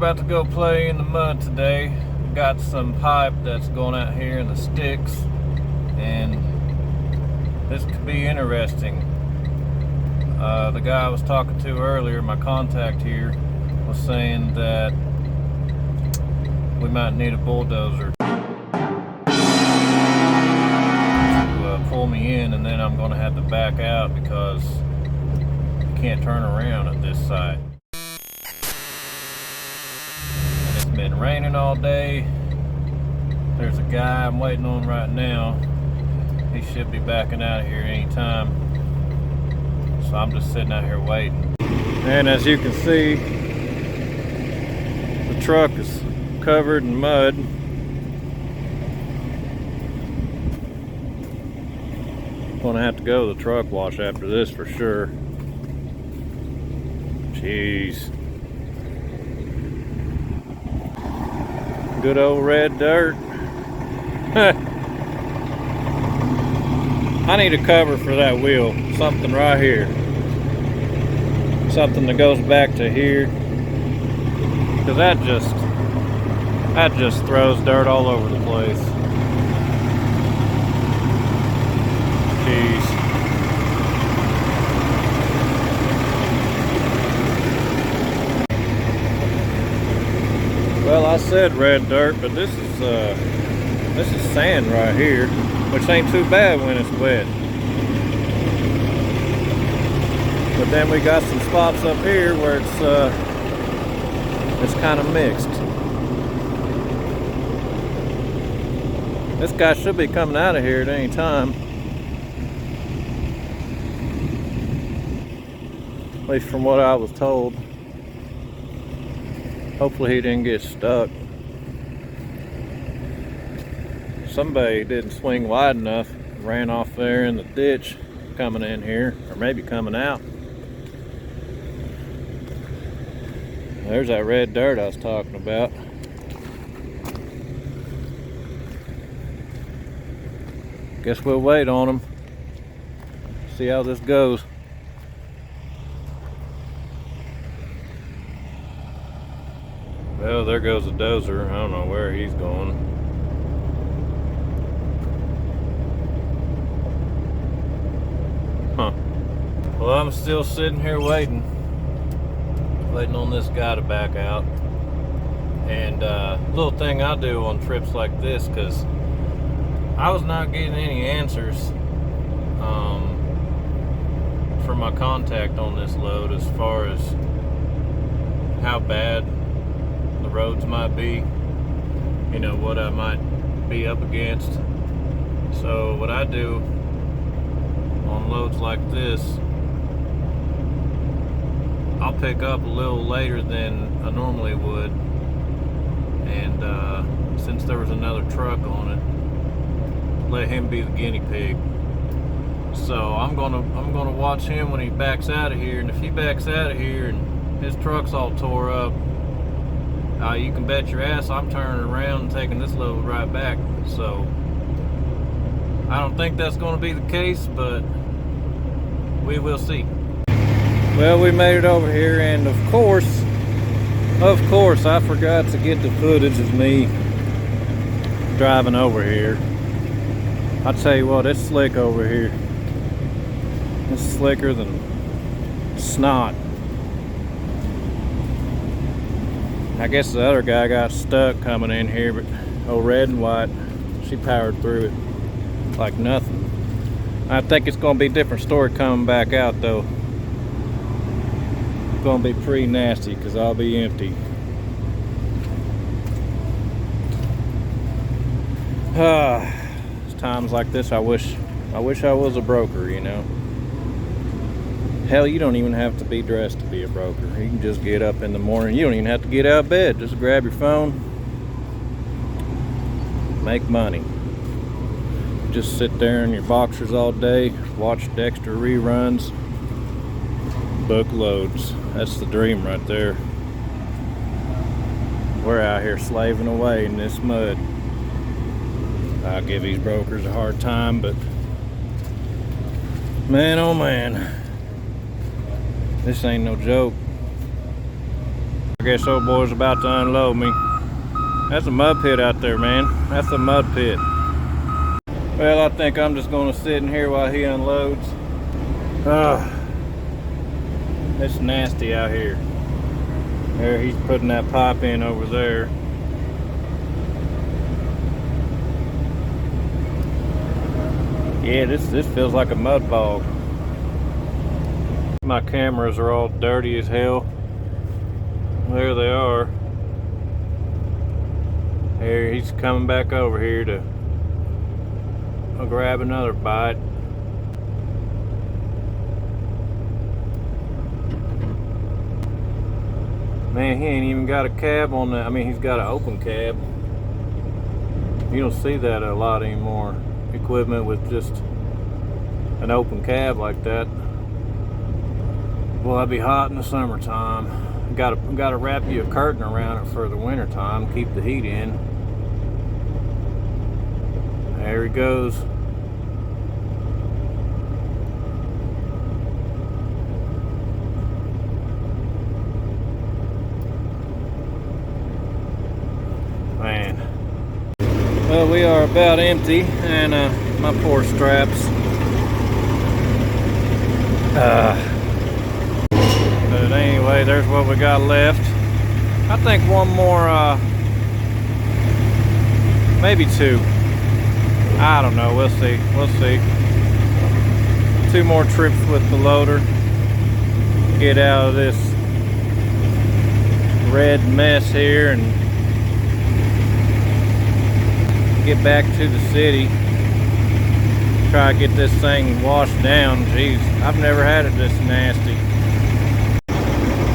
about to go play in the mud today. Got some pipe that's going out here in the sticks, and this could be interesting. The guy I was talking to earlier, my contact here, was saying that we might need a bulldozer to pull me in, and then I'm going to have to back out because you can't turn around at this site. And it's been raining all day. There's a guy I'm waiting on right now. He should be backing out of here anytime. So I'm just sitting out here waiting. And as you can see, the truck is covered in mud. Gonna have to go to the truck wash after this for sure. Jeez. Good old red dirt. I need a cover for that wheel. Something right here. Something that goes back to here. Because that just throws dirt all over the place. Jeez. Well, I said red dirt, but this is sand right here, which ain't too bad when it's wet. But then we got some spots up here where it's kind of mixed. This guy should be coming out of here at any time. At least from what I was told. Hopefully he didn't get stuck. Somebody didn't swing wide enough, ran off there in the ditch coming in here, or maybe coming out. There's that red dirt I was talking about. Guess we'll wait on them. See how this goes. Well, there goes the dozer. I don't know where he's going. Huh. Well, I'm still sitting here waiting on this guy to back out. And little thing I do on trips like this, because I was not getting any answers from my contact on this load as far as how bad the roads might be, you know, what I might be up against. So what I do on loads like this, I'll pick up a little later than I normally would, and since there was another truck on it, let him be the guinea pig. So I'm gonna watch him when he backs out of here, and if he backs out of here and his truck's all tore up, you can bet your ass I'm turning around and taking this load right back. So I don't think that's going to be the case, but we will see. Well, we made it over here, and of course I forgot to get the footage of me driving over here. I'll tell you what, it's slick over here. It's slicker than snot. I guess the other guy got stuck coming in here, but old red and white, she powered through it like nothing. I think it's going to be a different story coming back out though. It's going to be pretty nasty because I'll be empty. It's times like this I wish I was a broker, you know. Hell, you don't even have to be dressed to be a broker. You can just get up in the morning. You don't even have to get out of bed. Just grab your phone. Make money. Just sit there in your boxers all day. Watch Dexter reruns. Book loads. That's the dream right there. We're out here slaving away in this mud. I give these brokers a hard time, but man, oh man. This ain't no joke. I guess old boy's about to unload me. That's a mud pit out there, man. That's a mud pit. Well, I think I'm just gonna sit in here while he unloads. It's nasty out here. There, he's putting that pipe in over there. Yeah, this feels like a mud bog. My cameras are all dirty as hell. There they are. Here, he's coming back over here to grab another bite. Man, he ain't even got a cab on that. I mean, he's got an open cab. You don't see that a lot anymore. Equipment with just an open cab like that. Well, that'd be hot in the summertime. Gotta wrap you a curtain around it for the winter time, keep the heat in. There he goes. Man. Well, we are about empty, and my poor straps. But anyway, there's what we got left. I think one more, maybe two. I don't know, we'll see, we'll see. 2 more trips with the loader. Get out of this red mess here and get back to the city. Try to get this thing washed down. Jeez, I've never had it this nasty.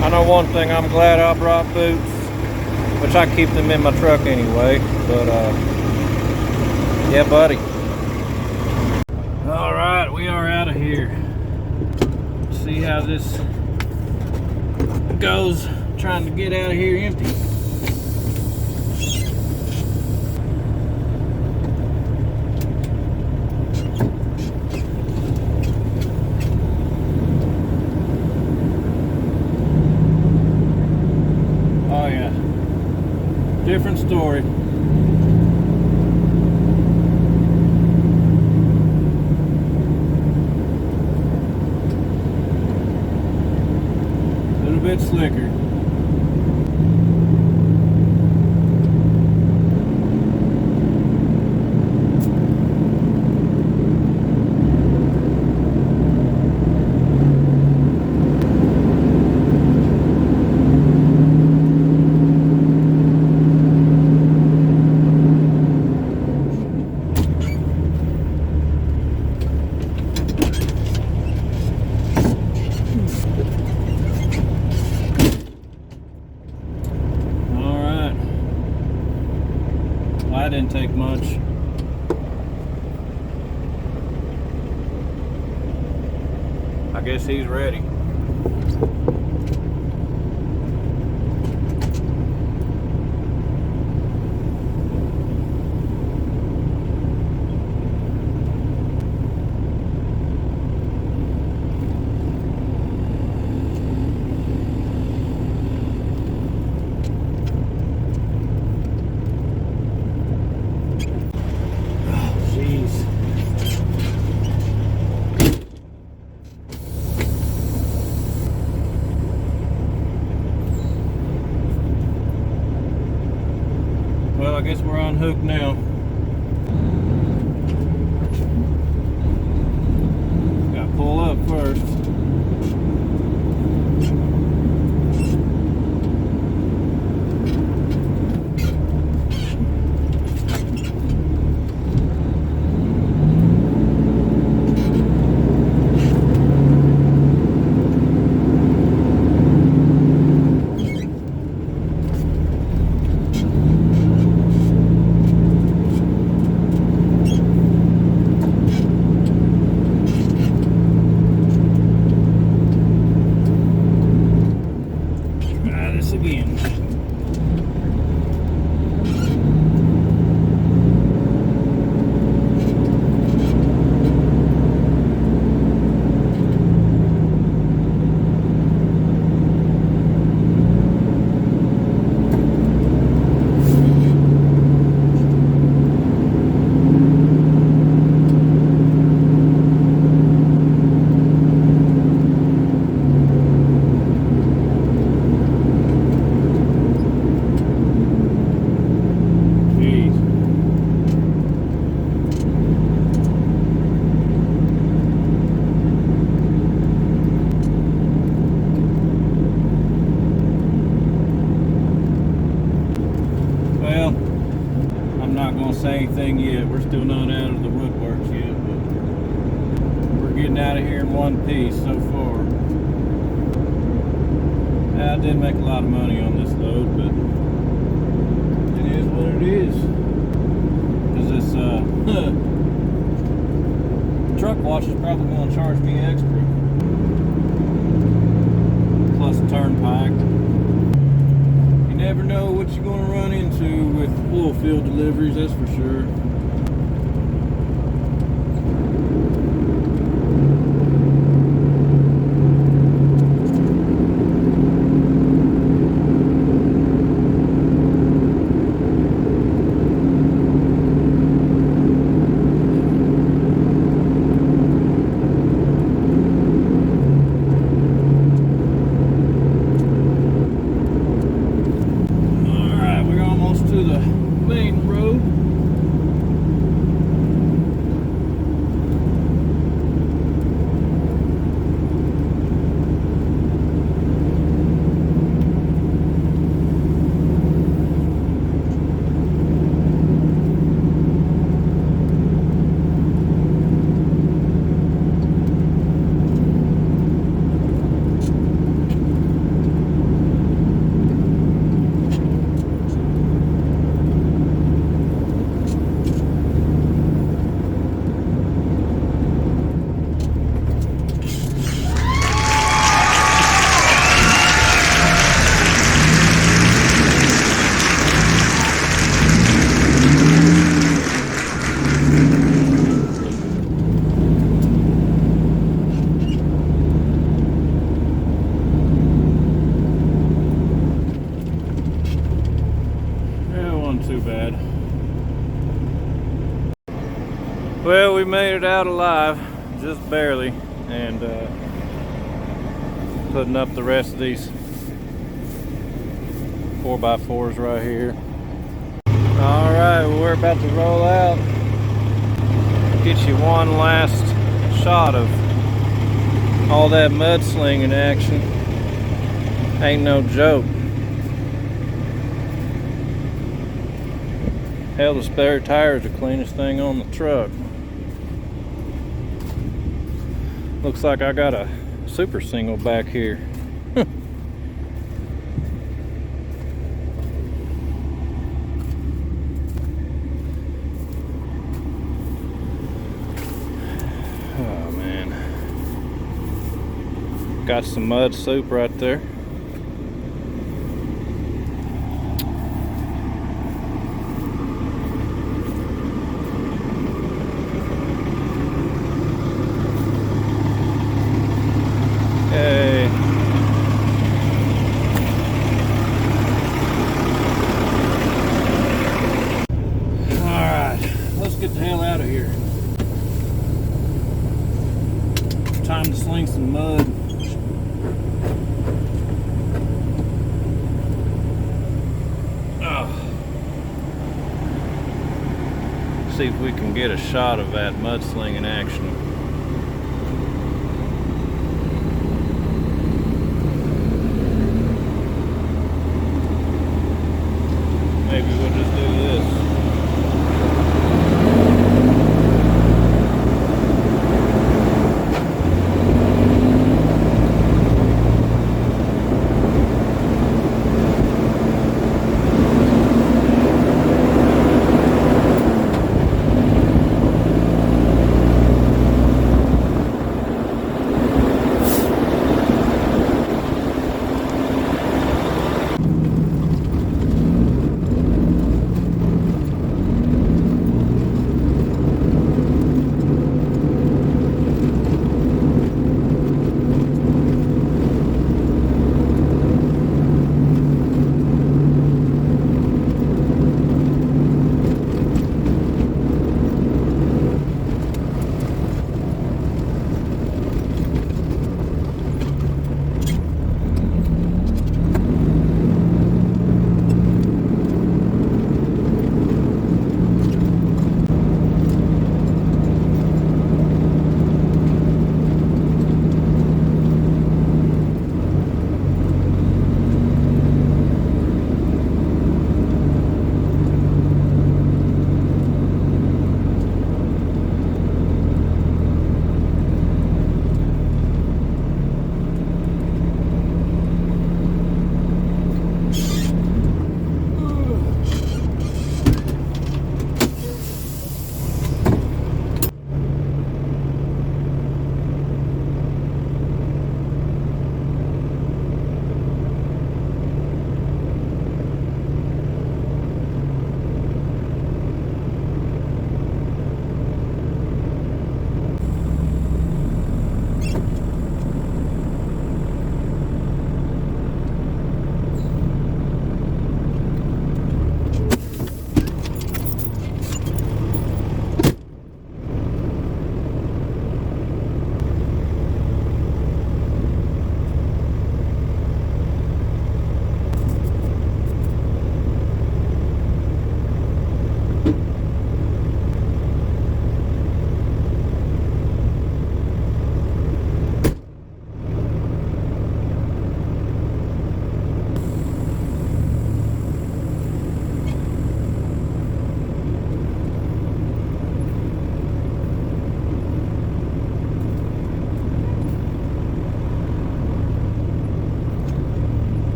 I know one thing, I'm glad I brought boots, which I keep them in my truck anyway, but yeah, buddy. All right, we are out of here. See how this goes, trying to get out of here empty. Different story. A little bit slicker. That didn't take much. I guess he's ready. Well, I guess we're unhooked now. Gotta pull up first. anything yet. We're still not out of the woodworks yet, but we're getting out of here in one piece so far. I didn't make a lot of money on this load, but it is what it is. Because this truck wash is probably going to charge me extra. Plus a turnpike. You never know what you're going to run into with oil field deliveries, that's for sure. Too bad. Well, we made it out alive, just barely, and putting up the rest of these 4x4s right here. All right, well, we're about to roll out. Get you one last shot of all that mudslinging action. Ain't no joke. Hell, the spare tire is the cleanest thing on the truck. Looks like I got a super single back here. Oh man. Got some mud soup right there. Get the hell out of here. Time to sling some mud. See if we can get a shot of that mudslinging action. Maybe we'll just do this.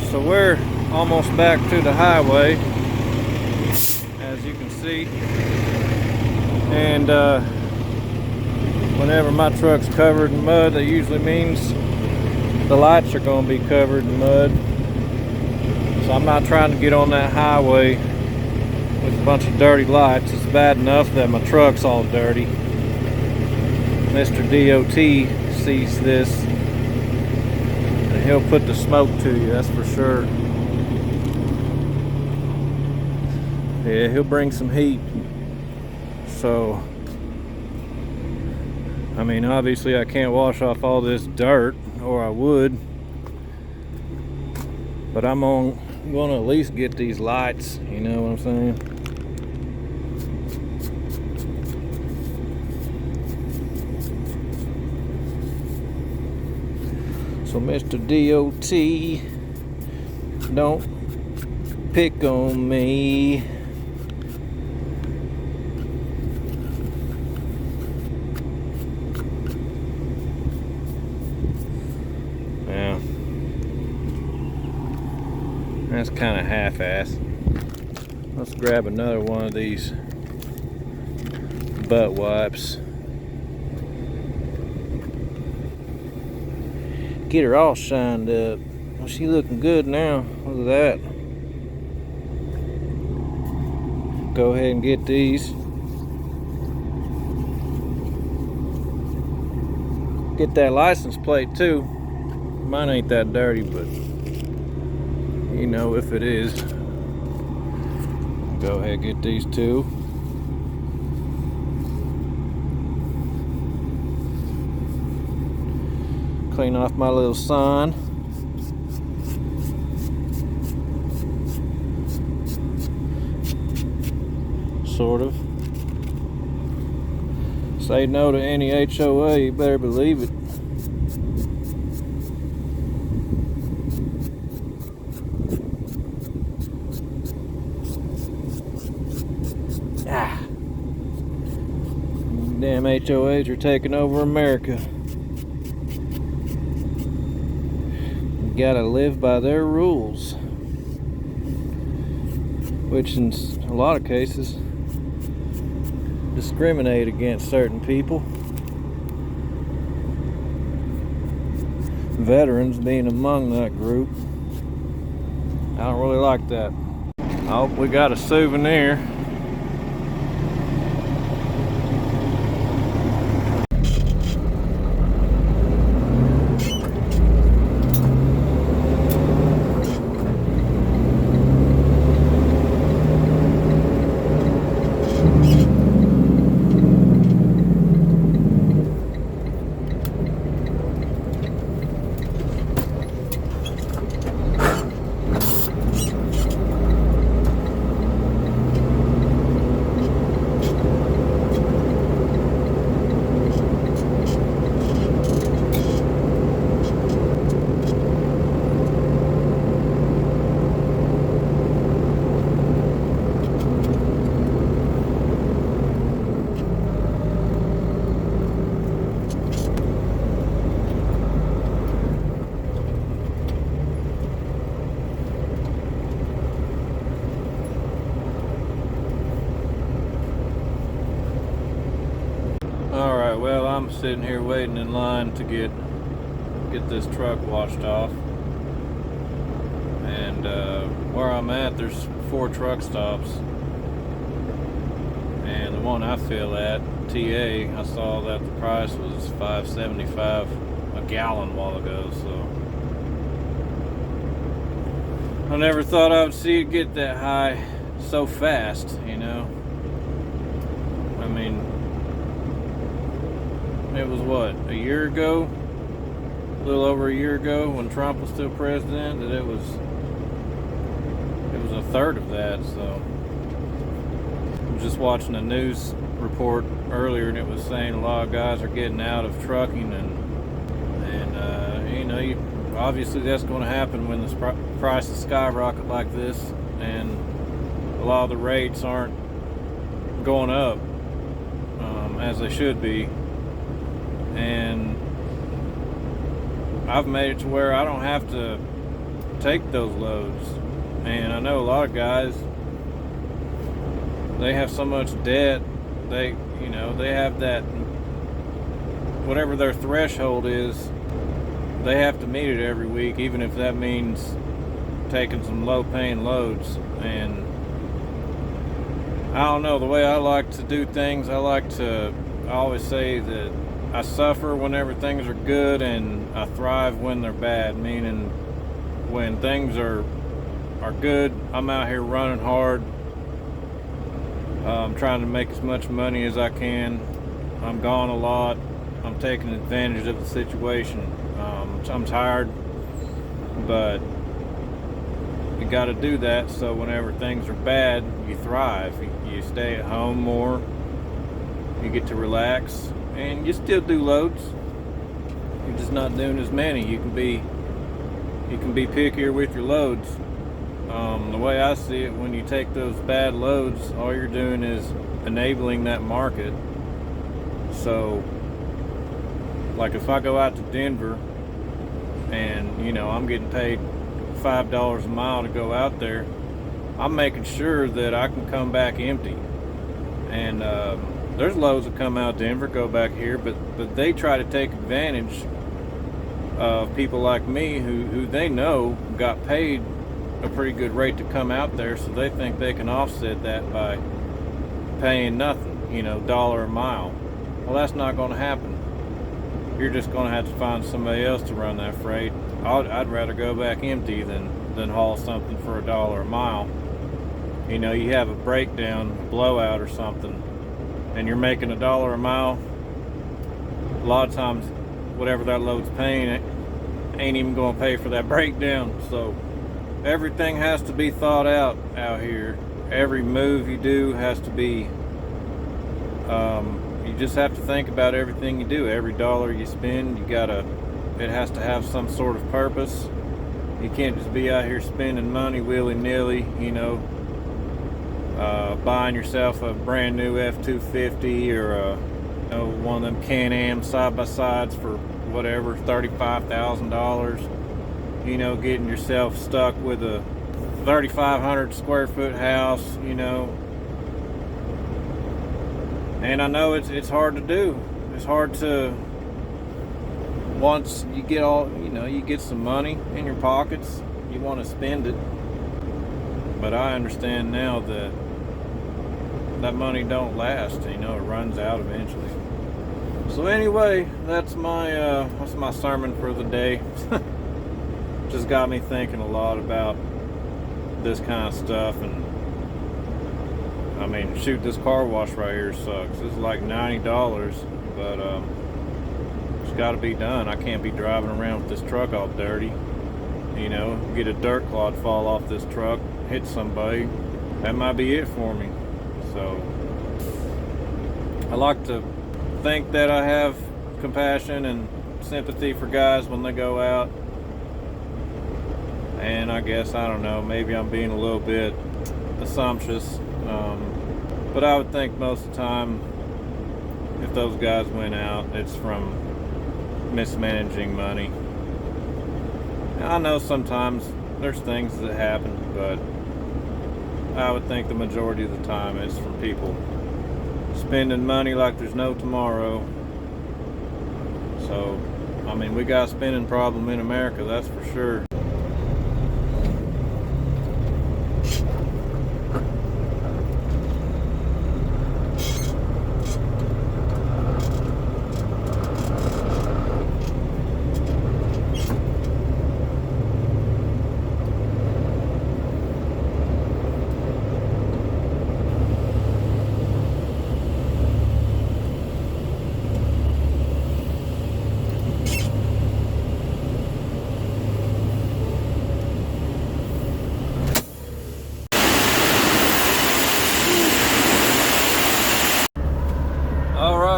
Alright, so we're almost back to the highway, as you can see. And whenever my truck's covered in mud, that usually means the lights are going to be covered in mud. So I'm not trying to get on that highway with a bunch of dirty lights. It's bad enough that my truck's all dirty. Mr. DOT sees this, and he'll put the smoke to you, that's for sure. Yeah, he'll bring some heat. So, I mean, obviously I can't wash off all this dirt, or I would. But I'm gonna at least get these lights, you know what I'm saying? So Mr. DOT, don't pick on me. Yeah. That's kind of half-assed. Let's grab another one of these butt wipes. Get her all shined up. Well, she looking good now. Look at that. Go ahead and get these. Get that license plate too. Mine ain't that dirty, but you know, if it is, go ahead and get these two. Clean off my little sign. Sort of. Say no to any HOA, you better believe it. Ah. Damn HOAs are taking over America. You gotta live by their rules, which in a lot of cases discriminate against certain people. Veterans being among that group. I don't really like that. Oh, we got a souvenir. Alright, well, I'm sitting here waiting in line to get this truck washed off. And where I'm at, there's 4 truck stops. And the one I fill at, TA, I saw that the price was $5.75 a gallon a while ago, so I never thought I would see it get that high so fast, you know. I mean, it was what, a year ago, a little over a year ago, when Trump was still president, that it was a third of that. So I was just watching a news report earlier, and it was saying a lot of guys are getting out of trucking, and you know, obviously that's going to happen when the prices skyrocket like this, and a lot of the rates aren't going up as they should be. And I've made it to where I don't have to take those loads. And I know a lot of guys, they have so much debt, they have that, whatever their threshold is, they have to meet it every week, even if that means taking some low paying loads. And I don't know, the way I like to do things, I always say that I suffer whenever things are good and I thrive when they're bad, meaning when things are good, I'm out here running hard. I'm trying to make as much money as I can. I'm gone a lot. I'm taking advantage of the situation. I'm tired, but you got to do that so whenever things are bad, you thrive. You stay at home more, you get to relax, and you still do loads. You're just not doing as many. You can be pickier with your loads. The way I see it, when you take those bad loads, all you're doing is enabling that market. So, like if I go out to Denver and I'm getting paid $5 a mile to go out there, I'm making sure that I can come back empty. And there's loads that come out of Denver, go back here, but they try to take advantage of people like me who they know got paid a pretty good rate to come out there, so they think they can offset that by paying nothing, dollar a mile. Well, that's not going to happen. You're just going to have to find somebody else to run that freight. I'd rather go back empty than haul something for $1 a mile. You have a breakdown, a blowout or something, and you're making $1 a mile. A lot of times, whatever that load's paying, it ain't even going to pay for that breakdown. So everything has to be thought out here. Every move you do has to be, you just have to think about everything you do. Every dollar you spend, it has to have some sort of purpose. You can't just be out here spending money willy-nilly, buying yourself a brand new F-250 or one of them Can-Am side-by-sides for whatever, $35,000. Getting yourself stuck with a 3,500 square foot house, and I know it's hard to do. It's hard to, once you get you get some money in your pockets, you want to spend it. But I understand now that money don't last. It runs out eventually. So anyway, that's my sermon for the day. Just got me thinking a lot about this kind of stuff. And I mean, shoot, this car wash right here sucks. It's like $90, but it's got to be done. I can't be driving around with this truck all dirty. Get a dirt clod fall off this truck, hit somebody. That might be it for me. So I like to think that I have compassion and sympathy for guys when they go out. And I guess, I don't know, maybe I'm being a little bit assumptuous. But I would think most of the time, if those guys went out, it's from mismanaging money. I know sometimes there's things that happen, but I would think the majority of the time it's from people spending money like there's no tomorrow. So, I mean, we got a spending problem in America, that's for sure.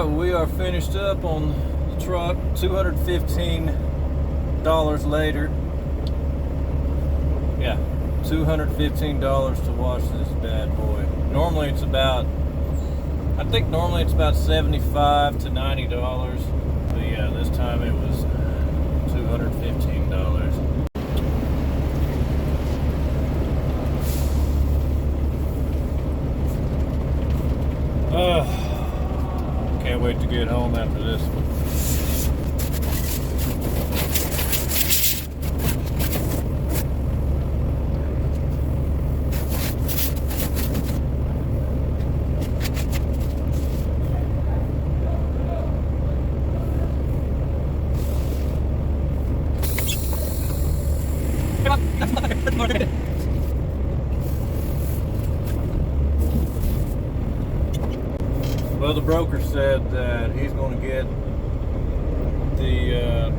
We are finished up on the truck. $215 later. Yeah, $215 to wash this bad boy. Normally it's about, I think normally it's about $75 to $90. But yeah, this time it was $215. Can't wait to get home after this one. Well, the broker said that he's going to get the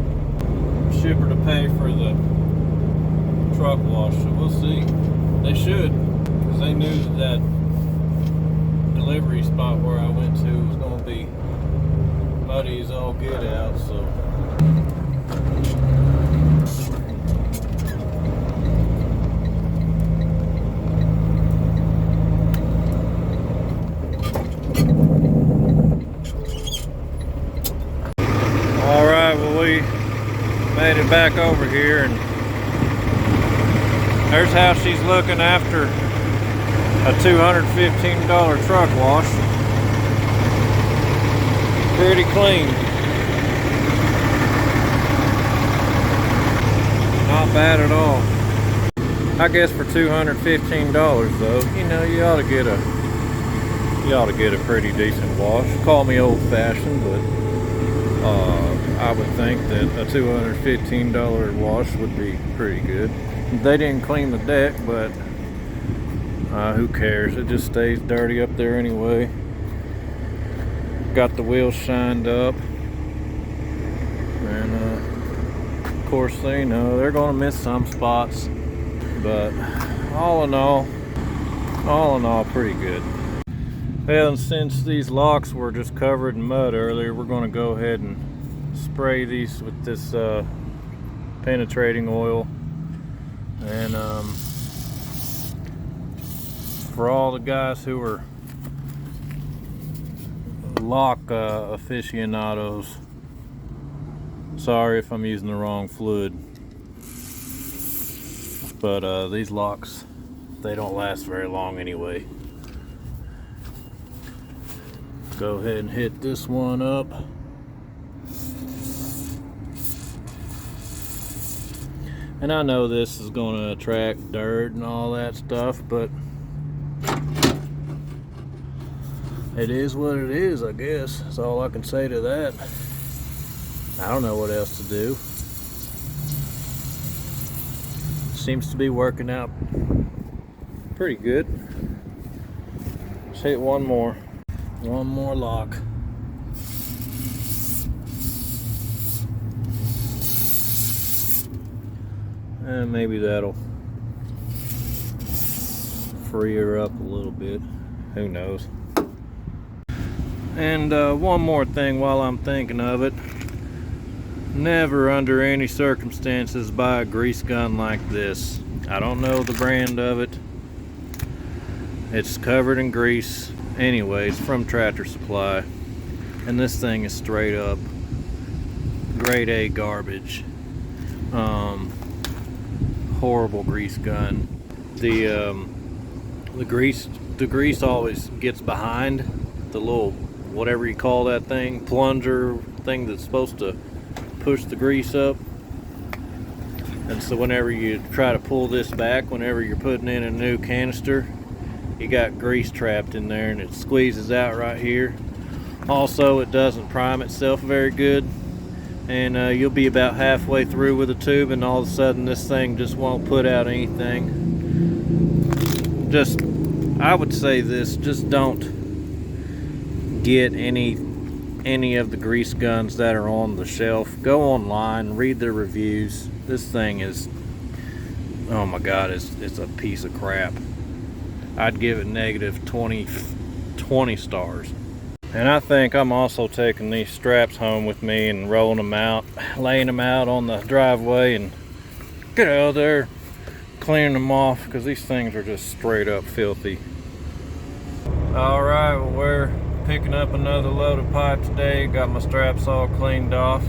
shipper to pay for the truck wash, so we'll see. They should, because they knew that delivery spot where I went to was going to be muddy as all get out, so. Made it back over here, and there's how she's looking after a $215 truck wash. Pretty clean. Not bad at all. I guess for $215 though, you know, you ought to get a pretty decent wash. Call me old-fashioned, but I would think that a $215 wash would be pretty good. They didn't clean the deck, but who cares? It just stays dirty up there anyway. Got the wheels shined up, and of course they know they're gonna miss some spots, but all in all, pretty good. Well, and since these locks were just covered in mud earlier, we're gonna go ahead and spray these with this penetrating oil, and for all the guys who are lock aficionados, sorry if I'm using the wrong fluid, but these locks, they don't last very long anyway. Go ahead and hit this one up. And I know this is going to attract dirt and all that stuff, but it is what it is, I guess. That's all I can say to that. I don't know what else to do. Seems to be working out pretty good. Let's hit one more lock. And maybe that'll free her up a little bit. Who knows? And one more thing while I'm thinking of it. Never under any circumstances buy a grease gun like this. I don't know the brand of it. It's covered in grease. Anyways, from Tractor Supply. And this thing is straight up grade A garbage. Horrible grease gun. The grease always gets behind the little, whatever you call that thing, plunger thing that's supposed to push the grease up. And so whenever you try to pull this back, whenever you're putting in a new canister, you got grease trapped in there and it squeezes out right here. Also, it doesn't prime itself very good, and you'll be about halfway through with the tube and all of a sudden this thing just won't put out anything. Just, I would say this, just don't get any of the grease guns that are on the shelf. Go online, read their reviews. This thing is, oh my god, it's a piece of crap. I'd give it negative 20 stars. And I think I'm also taking these straps home with me and rolling them out, laying them out on the driveway, and get out of there, cleaning them off, because these things are just straight up filthy. Alright, well, we're picking up another load of pipe today. Got my straps all cleaned off.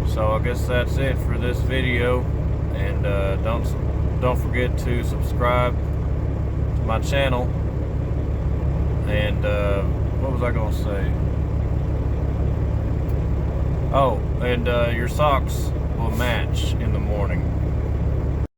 So I guess that's it for this video. And don't forget to subscribe to my channel. And what was I gonna say? Oh, and your socks will match in the morning.